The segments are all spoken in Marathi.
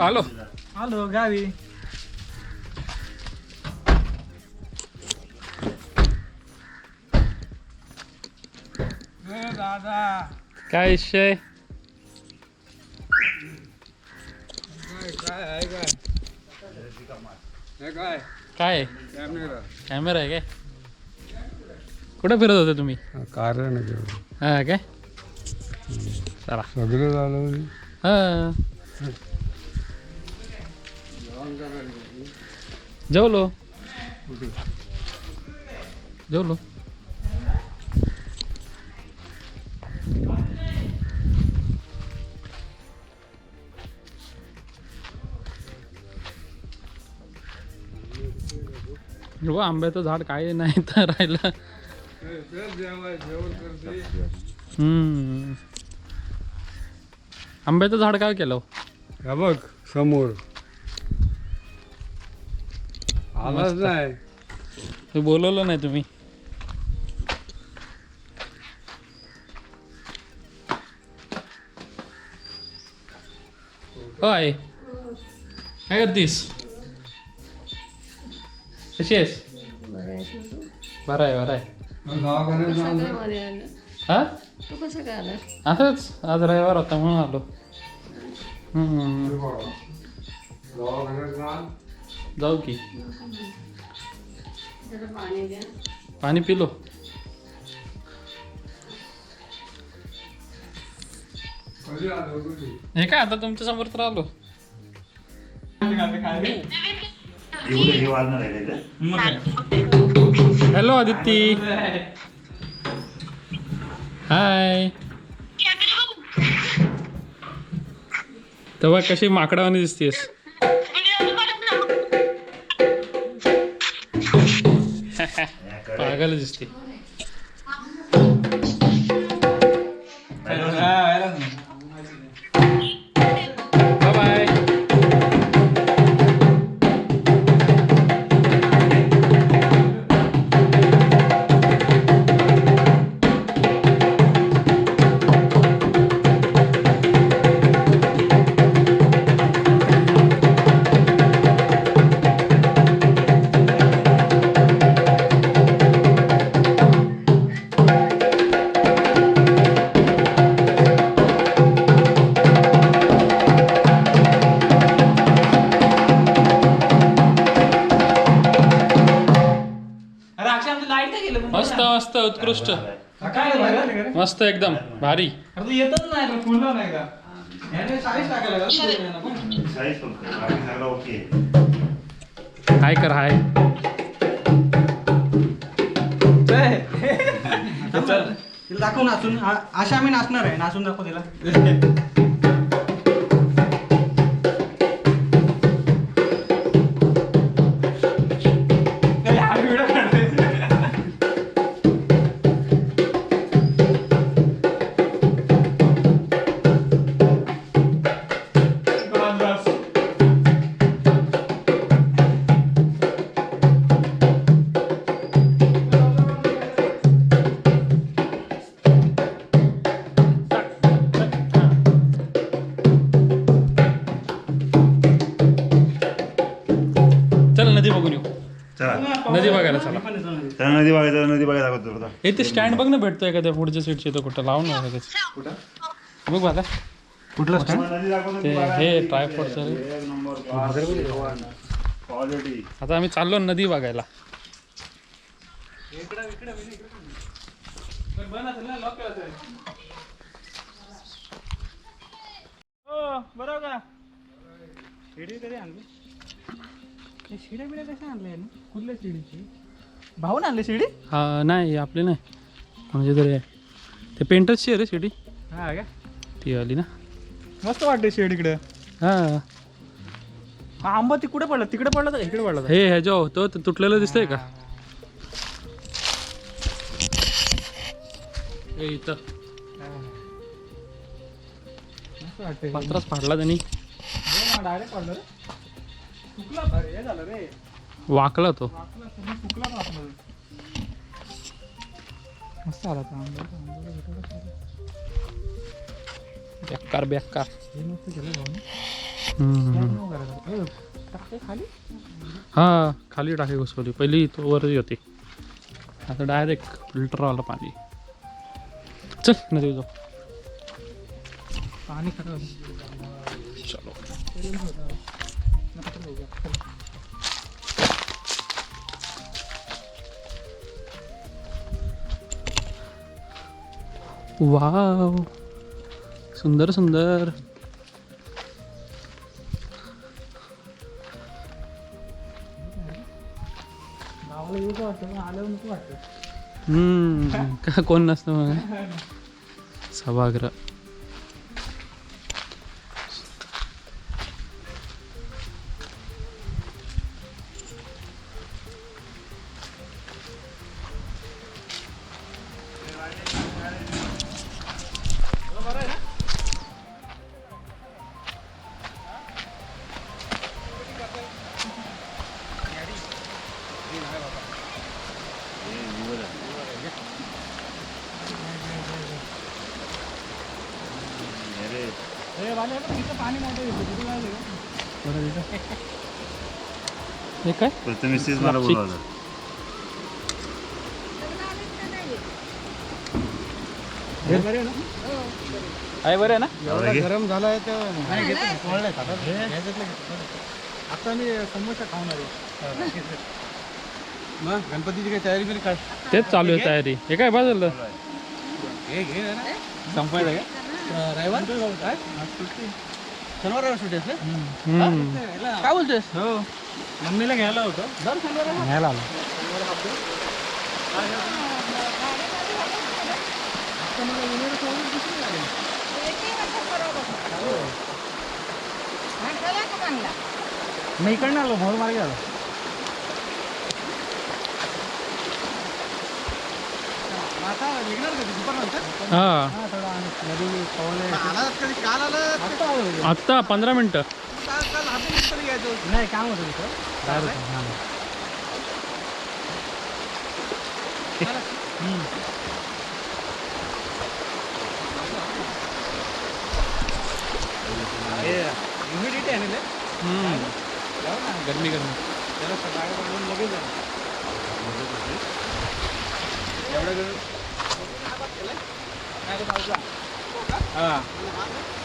आलो आलो गावी. दादा काय विषय काय आहे काय काय काय कॅमेरा आहे काय कुठे फिरत होते तुम्ही कारण हा काय चला सगळं झालं. हा जेवलो जेवलो हो आंब्याचं झाड काय नाही तर राहिलं. आंब्याचं झाड काय केलं हा बघ समोर आलाच नाही. ते बोलवलं नाही तुम्ही. होय काय करतीस कशी आहेस बरं आहे बरं आहे हा तू कसं काय आला? असंच आज रविवार होता म्हणून आलो. जाऊ की जरा पाणी द्या. पाणी पिलो. हे काय आता तुमच्या समोर तर आलो. हॅलो आदित्य हाय. तेव्हा कशी माकडावानी दिसतेस. पागल दिसते. बाय मस्त मस्त उत्कृष्ट मस्त एकदम भारी. येतच नाही फुलं नाही का हाय कर हाय. दाखव नाचून. अशा आम्ही नाचणार आहे. नाचून दाखव तिला. नदी बघायला चला. त्याला नदी बघायला दाखवतो तुला. हे ते स्टँड बघ ना भेटतोय का त्या पुढच्या सीटची तो कुठं लावून ना लगेच. बघ बाबा कुठलं नदी दाखवतो ते हे ट्रायपॉडचं रे. एक नंबर क्वालिटी. आता आम्ही चाललो नदी बघायला. बरोबर का शिडी कधी आणली शिड्या बिड्या कशा आणल्या कुठल्या शिडीची भाऊन आणली शिडी हा नाही आपली नाही म्हणजे तरी ते पेंटरची आहे रे शेडी. हा का ती आली ना मस्त वाटते शेड इकडे. हा हा आंबा ती कुठे पडला तिकडे पडला तर इकडे पडला हे ह्याच्या होतो ते तुटलेलं दिसतंय का हे इथं मस्त वाटते पत्राच फाडला त्यांनी. डायरेक्ट पडलं रे चुकला अरे हे झालं रे वाकला तो. चुकला मस्त आला बेकार बेकार. हे मस्त केलं खाली हा खाली टाकी घुसवली पहिली तो वरती होती आता डायरेक्ट फिल्टरवाला पाणी. चल नदी जाऊ. पाणी खराब चलो वाव सुंदर सुंदर. गावाला येऊ वाटतं आल्यावर नको वाटतं. का कोण नसतं मग सभागृह. पाणी हे काय प्रथमेश तेच मला बोलवलं. आहे बरं आहे ना. गरम झालाय तर आता मी समोसा खाऊन आलो. मग गणपतीची काही तयारी बिरी काय तेच चालू आहे तयारी. हे काय बाजूला घे घे संपायला का रविवार काय शनिवार सुट्टी असते काय बोलतोस. हो मम्मीला घ्यायला होतं दर शनिवार घ्यायला आलो. मी इकडनं आलो भोर मार्गे आलो. आता निघणार कधी दुपारनंतर. हा थोडा नदी कधी काल आलं आत्ता 15 मिनिटं. नाही काम होतं तिथं ह्युमिडिटी आहे ना गरमी गरमी. त्याला सकाळी काढून लगेच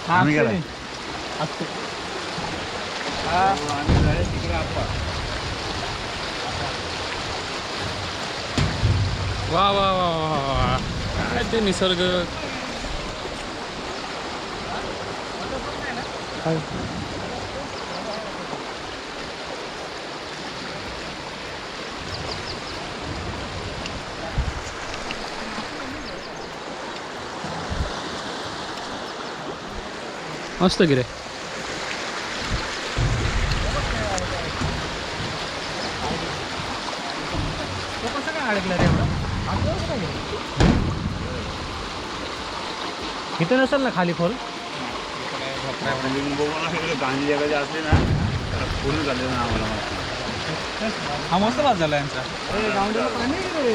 आम्ही गेला. वा वा वा वा काय ते निसर्ग. मस्त गिरे. कसं काय अडकलं रे एवढं इथे नसेल ना खाली खोल. गांधी जगाचे असले ना पूर्ण झाले ना आम्हाला. हा मस्त वाज झाला यांचा. पाणी रे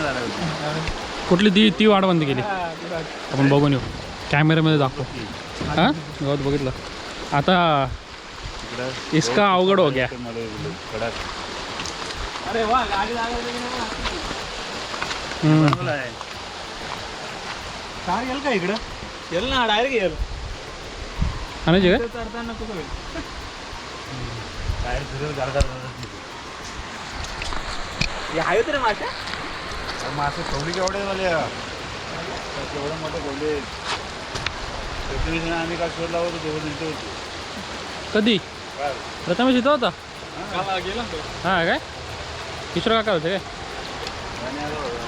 झाला होता. कुठली ती वाट बंद केली आपण बघून येऊ कॅमेऱ्यामध्ये दाखव हां गवत बघितलं आता इकडं इसका अवघड हो गया मध्ये कडक अरे वा गाडी लागली हम्म. बनवलं आहे. कार गेल का इकडं गेल ना डायरेक्ट गेल आणायची काय चढताना कुठं होईल टायर फिरवून गाडगाड हे आहे तरी माशा मासे ठेवली केवढे झाले केवढे मोठे ठेवले त्याच्या आम्ही काय शोध लावतो दोघं दिवशी होतो कधी काय प्रथमेश इथं होता काल गेला तो हां काय किशोर काका होते काय आणि आलो होतो.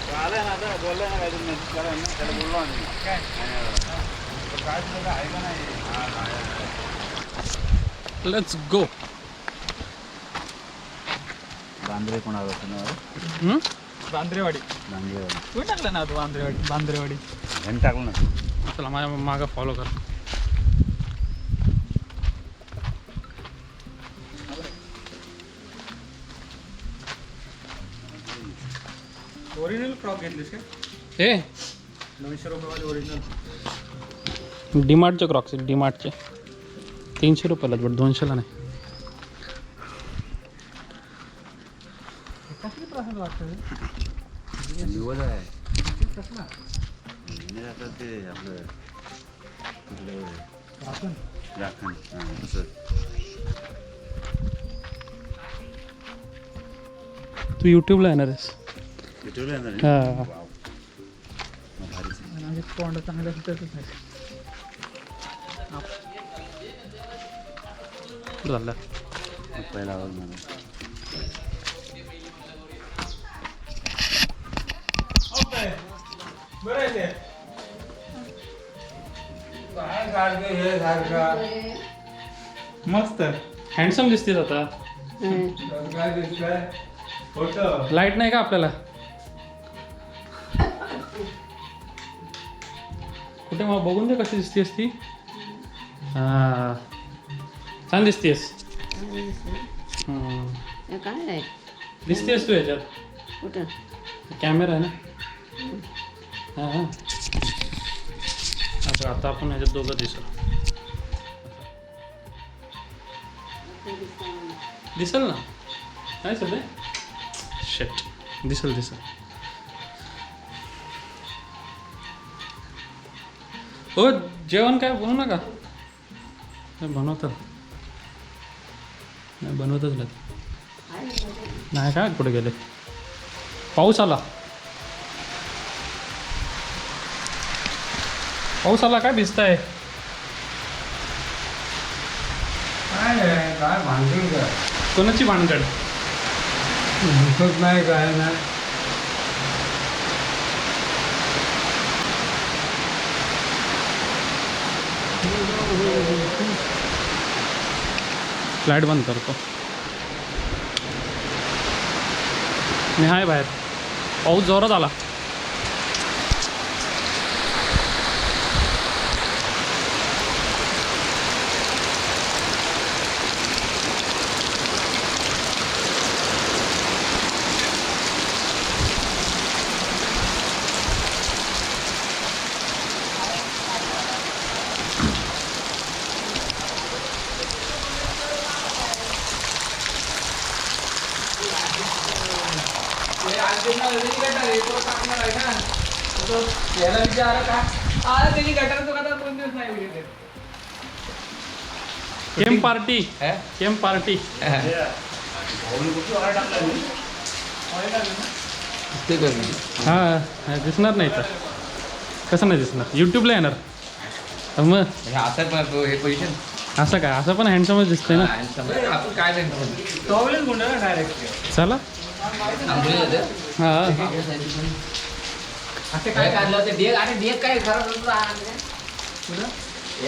तो आलाय ना आता बोललाय ना काहीतरी मेसेज करा ना त्याला बोललो आम्ही काय तर काय तुला काय आहे का नाही हा आहे. लेट्स गो बांद्रे कोण आलं होतं ना बांद्रेवाडी बांद्रेवाडी तू टाकलं ना तू बांद्रेवाडी घन टाकलं ना चला माझ्या मागं फॉलो कर ओरिजिनल क्रॉप घेतलीस का ए 900 रुपयावाले ओरिजिनल डीमार्टचे क्रॉक्स आहेत डीमार्टचे 300 रुपयाला बट 200ला नाही कसली प्रसाद वाटतं निवड आहे नाही आता ते आपलं कुठलं राखण हां तसं तू यूट्यूबला येणार आहेस ठेवलं आहे ना हां वाव. मग भारीच आहे. माझे तोंड चांगलं असतं नाही झालं मग पहिला आवाज मला बरं आहे ते मस्त हँडसम दिसतेस आता लाईट नाही का आपल्याला कुठे मग बघून दे कशी दिसतेस ती हां छान दिसतेस काय आहे दिसतेस तू याच्यात कुठं कॅमेरा आहे ना हां हां आता आपण ह्याच्यात दोघं दिसू दिसल ना काय सध्या शेट दिसल हो जेवण काय बनवू नका नाही बनवतात नाही बनवतच नाही काय कुठे गेले पाऊस आला काय भिजताय काय भांडण काय कोणाची भानगड दिसत नाही काय नाही लाईट बंद करतो मी हाय बाहेर पाऊस जोरात आला याला विचार का अरे त्याची गटार तो आता 2 दिवस नाही विचारले केम पार्टी भाऊने कुठं ऑर्डर टाकला मी हां दिसणार नाही तर कसं नाही दिसणार यूट्यूबला येणार मग हे पैसे असं काय असं पण हँडसमच दिसतंय ना आपण काय टॉवेलच गुंडा ना डायरेक्ट चला हां असं काय काढलं होतं डेक आणि डेक काय खराब झालं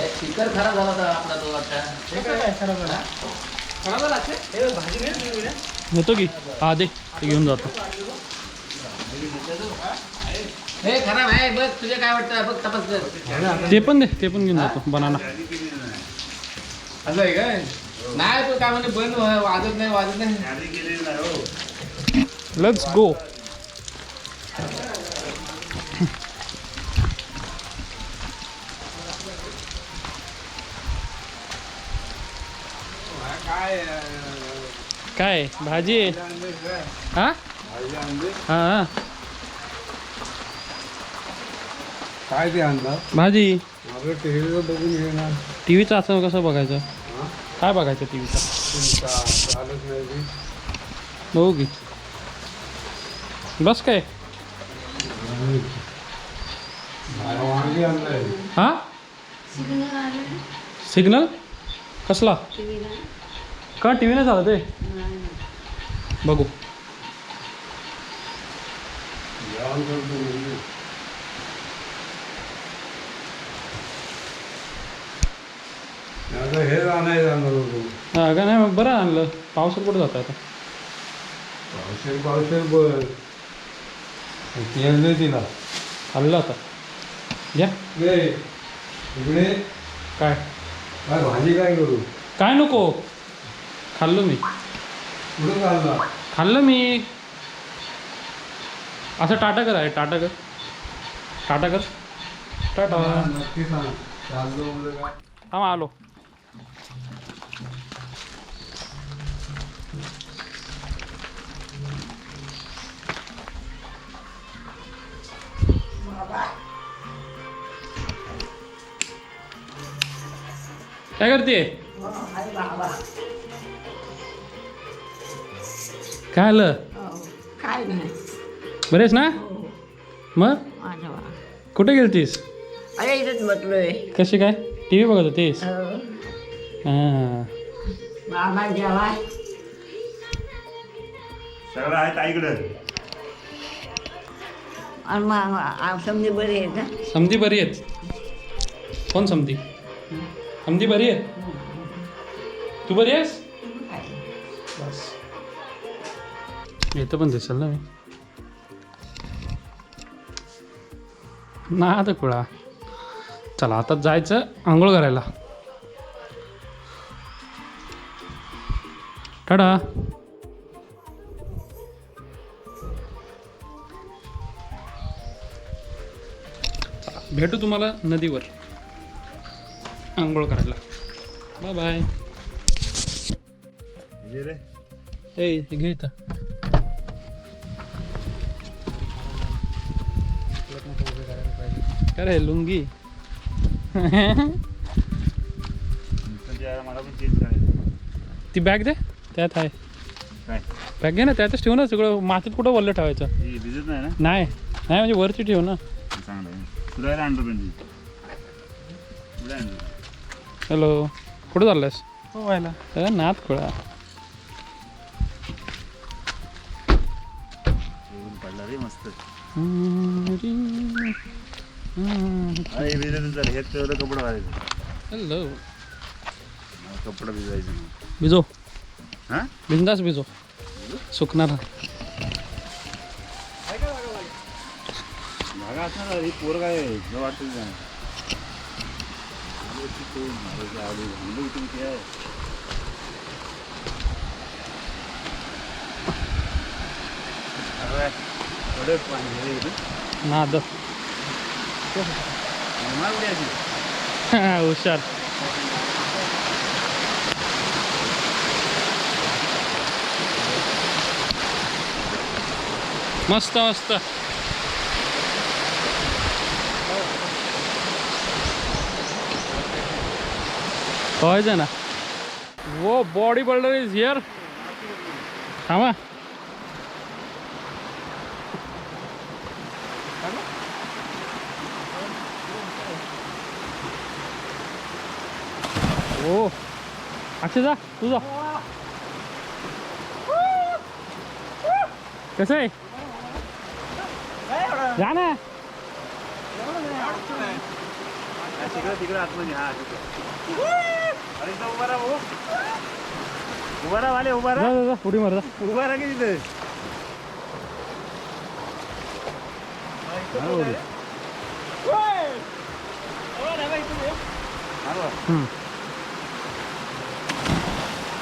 स्पीकर खराब झाला होता आपला तो आता हे काय खराब झाला खराब झाला हे भाजी नाही तुम्ही उद्या येतो की हा दे ते घेऊन जातो हे खराब आहे बघ तुझे काय वाटतं बघ तपास कर ते पण घेऊन जातो बनाना असं आहे काय नाही तू काय म्हणजे बंद वाजत नाही आधी केलेली नाही हो लेट्स गो. काय भाजी आहे? हा हा काय ते आणलं भाजी. आपलं टीव्हीवर बघून घे ना. टीव्हीचं असं कसं बघायचं? हा? काय बघायचं टीव्हीचं? चालत नाही ती. बघू की. बस काय वांगी आणलंय. हा सिग्नल आले सिग्नल कसला? टीव्हीला का टी व्ही नाही चालत आहे? बघू. जेवण करतो म्हणजे. आता हे आणायचं आणलं होतो. हा का नाही मग बरं आणलं. पावसात कुठं जातं आता? पावशेर बर तेल दे तिला. खाल्लं आता घ्या. दे इकडे. काय काय भाजी काय करू? काय नको. खाल्लं मी. कुठं चालला? खाल्लं मी. असं टाटा कर आहे. टाटा कर. टाटा कर. टाटा. नक्की सांग. चाललो म्हणजे काय? थांब आलो. काय करते? काय आलं? काय नाही बरेच ना? मग माझ्या वा कुठे गेलतीस? अरे इथेच म्हटलोय कशी काय? टी व्ही बघत होतीस? हां बाबा जेवाय सगळं आहे ताईकडं. आणि मग समजे बरे आहेत ना समधी बरी आहेत. कोण समधी? समधी बरी आहे. तू बरी आहेस? बस येतं पण दिसेल ना मी. ना आता कुळा. चला आता जायचं आंघोळ करायला. टाटा. भेटू तुम्हाला नदीवर आंघोळ करायला. Bye bye. हे रे ए घे इथं. काय रे लुंगी? म्हणजे मला पण चेंज करायचं. ती बॅग दे. त्यात आहे काय बॅग. घे ना. त्यातच ठेव ना. सगळं मातीत कुठं वल्ल ठेवायचं? हे भिजत नाही ना? नाही नाही म्हणजे वरती ठेव ना. चांगलं आहे. तुला यायला आणलं पण कुठे आणलं? हॅलो कुठं चाललंयस? हो व्हायला नात खोळा. ऊन पडला रे मस्त. अरे भिजत झालं. हेच तेवढं कपडं घालायचं. हॅलो कपडं भिजवायचं नाही. भिजो. हां बिंदास भिजो. सुकणार. धागा असणार. ही पोर काय न वाटतं काय थोडे पाणी नाद हुशार. मस्त मस्त. कवायचं ना. वो बॉडी बिल्डर इज हियर. थांबा. ओ अक्षय जा. तू जा. कसं आहे? जा ना. तिकडं आतमध्ये. हा अरे इथं उभा राहा भाऊ. उभा राहा वाले. उभा राहा. जा जा उडी मार जा. उभा राहा की तिथे.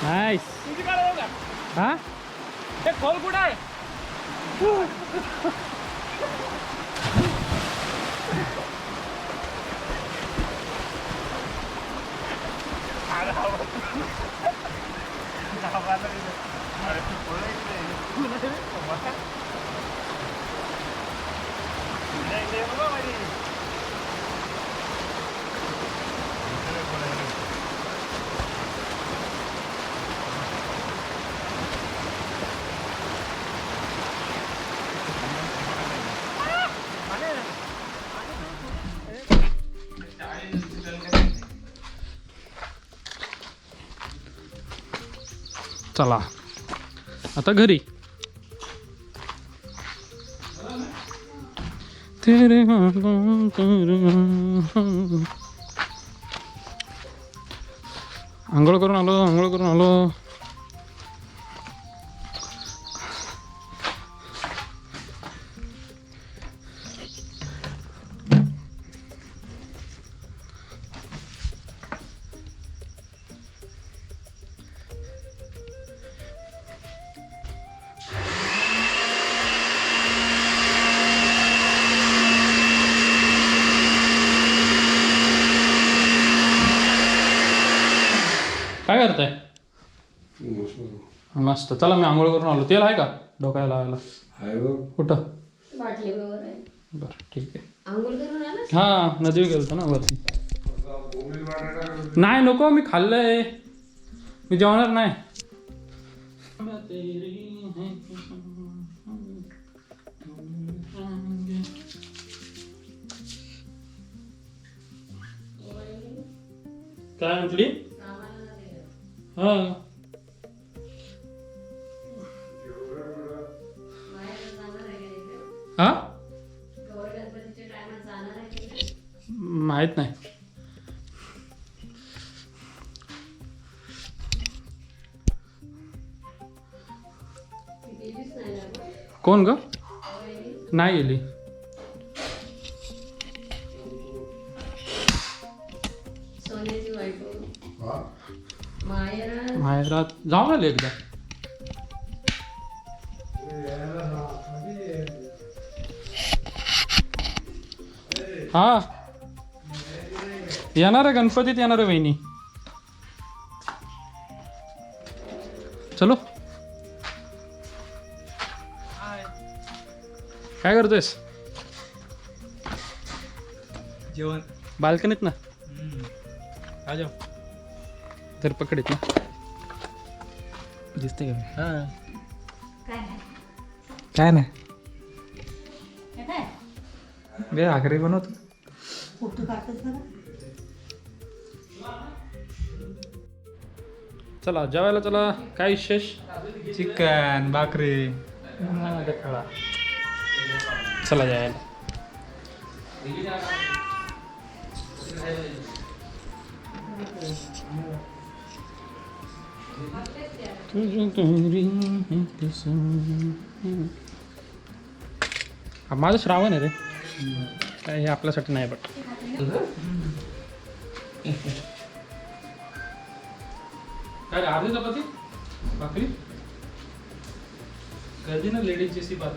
नाईस. हा खोल कुठं आहे? चला आता घरी. तेरे आंघोळ करून आलो. काय करताय? मस्त. चला मी आंघोळ करून आलो. तेल आहे का डोक्याला लावायला? कुठं? बाटलीवर आहे. बरं ठीक आहे. आंघोळ करून आला? हां नदी गेलतो ना वरती. नाही नको, मी खाल्लंय. मी जेवणार नाही. काय म्हटली? हा हा माहित नाही. कोण ग? नाही गेली. सोन्याची बायको माहेरात जाऊन आले एकदा. हा येणार आहे गणपतीत, येणार आहे वहिनी. चलो. काय करतोयस? जेवण. बाल्कनीत ना? आ जाओ. तर पकडीत ना दिसते का? काय नाही बे भाकरी बनवतो. चला जेवायला चला. काय विशेष? चिकन भाकरी. चला जेवायला. हा माझं श्रावण आहे रे. काय हे आपल्यासाठी नाही बट. काय अर्धी चपाती भाकरी गर्दी ना लेडीजची सी बात.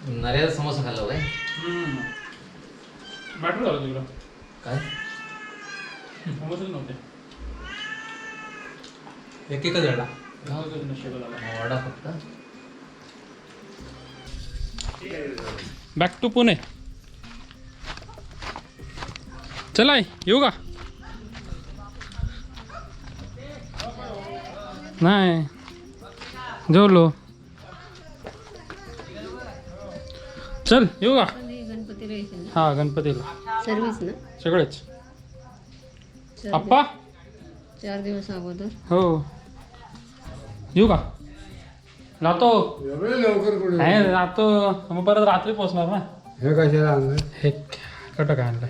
नऱ्याचा समोसा खाल्ला काय? बॅटर झालं तुला काय समोसेच नव्हते. एक झाला वडा फक्त. Back to Pune. चला येऊ का? नाही जेवलो. चल येऊ का? गणपती राहायचे ना. हा गणपतीला सर्विस ना. सगळेच. 4 आप्पा 4 दिवस अगोदर. हो येऊ का? जातो. नाही जातो मग परत रात्री पोचणार ना. हे कशाला आणलं? हे कटं काय आणलंय?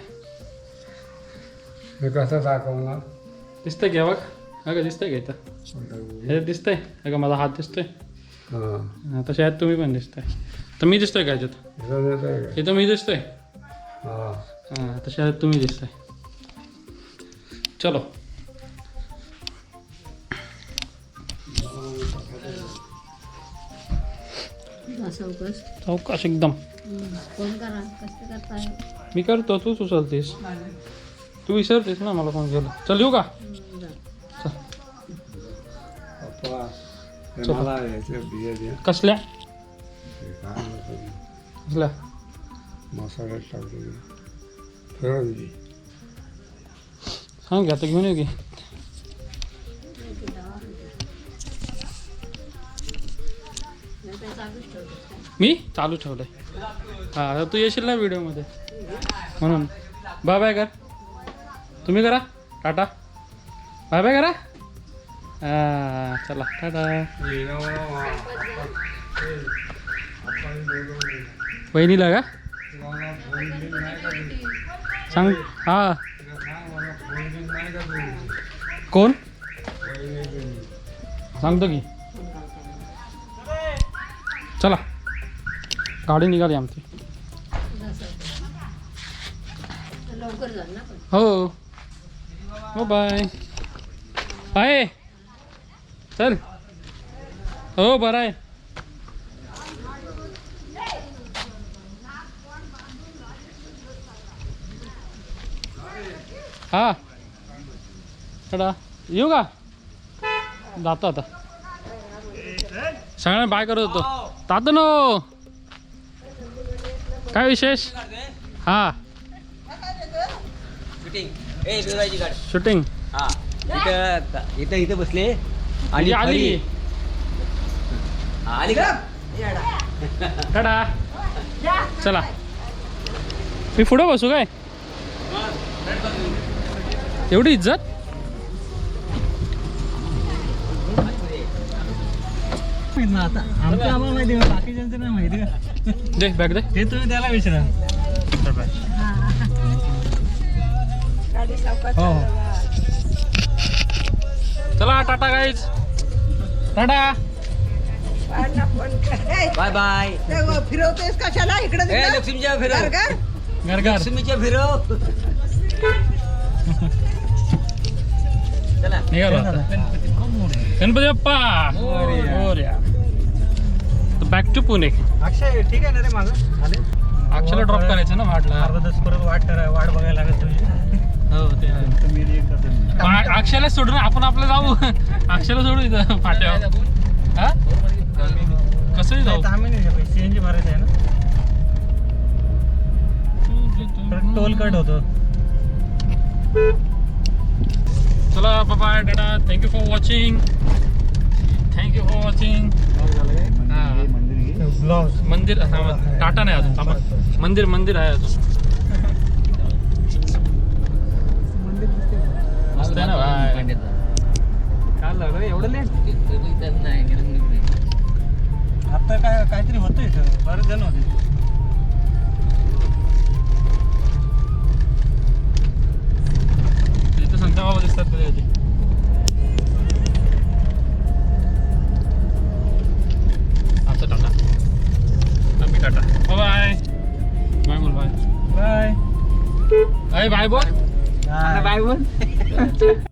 हे कसं दाखवणार? दिसतंय घ्या बघ. अगं दिसतंय का इथं? हे दिसतंय अगं माझा हात दिसतोय. हां तशा आहेत तुम्ही पण दिसताय. तर मी दिसतोय का याच्यात? इथं देतोय का? इथं मी दिसतोय. हां हां तशा आहेत तुम्ही दिसताय. चलो चौकस चौकाश एकदम फोन करा कसं करताय मी करतो तूच उचलतेस तू विसरतेस ना मला फोन केला चल येऊ का जा. पप्पा ते मला याच्या बिया द्या कसल्या ते काय म्हणतात, कसल्या मसाल्यात टाकले फिरवून दे सांग घ्या आता घेऊन येऊ की मी चालू ठेवलंय हां आता तू येशील ना व्हिडिओमध्ये म्हणून बाय बाय कर तुम्ही करा टाटा बाय बाय करा हां चला टाटा बहिणीला का सांग हां कोण सांगतो की चला गाडी निघाली आमची लवकर जाल ना पण हो हो बाय आहे चल हो बरं आहे हा कडा येऊ का जातो आता सगळ्यांना बाय करत होतो तातो नो काय विशेष हा शूटिंग ए दुधाची गाडी शूटिंग हा इथं इथं बसले आणि आली आली का टाटा चला मी पुढं बसू काय एवढी इज्जत आता आमचं आम्हाला माहिती आहे बाकीच्यांचं नाही माहिती का दे बॅग दे ते तुम्ही त्याला विचारा हो चला tata guys tata bye bye फिरवतेस कशाला इकडे ए लक्ष्मीच्या फिरव घर घर लक्ष्मीच्या फिरव चला निघालो आता. गणपती बाप्पा मोरया बॅक टू पुणे अक्षय ठीक आहे ना रे माझं आले अक्षयला ड्रॉप करायचं ना वाटला अर्धा तास परत वाट बघायला लागत तुझी हो ते आहे. अक्षयला सोडून आपण आपलं जाऊ अक्षयला सोडू इथं फाट्यावर हा कसंही जाऊ आम्ही नाही शकत सीएनजी मारायचं आहे ना टोल कट होतो चला bye tata thank you for watching मंदिर हा टाटा नाही अजून थांबा मंदिर आहे अजून मस्त आहे ना बाय काल लागलं एवढं लेट आता काहीतरी होतं इथं बरेच जण होते इथं संत बाबा दिसतात कधी कधी आता टाटा मी टाटा बाय बोल बाय बाय बाय बोल बाय बोल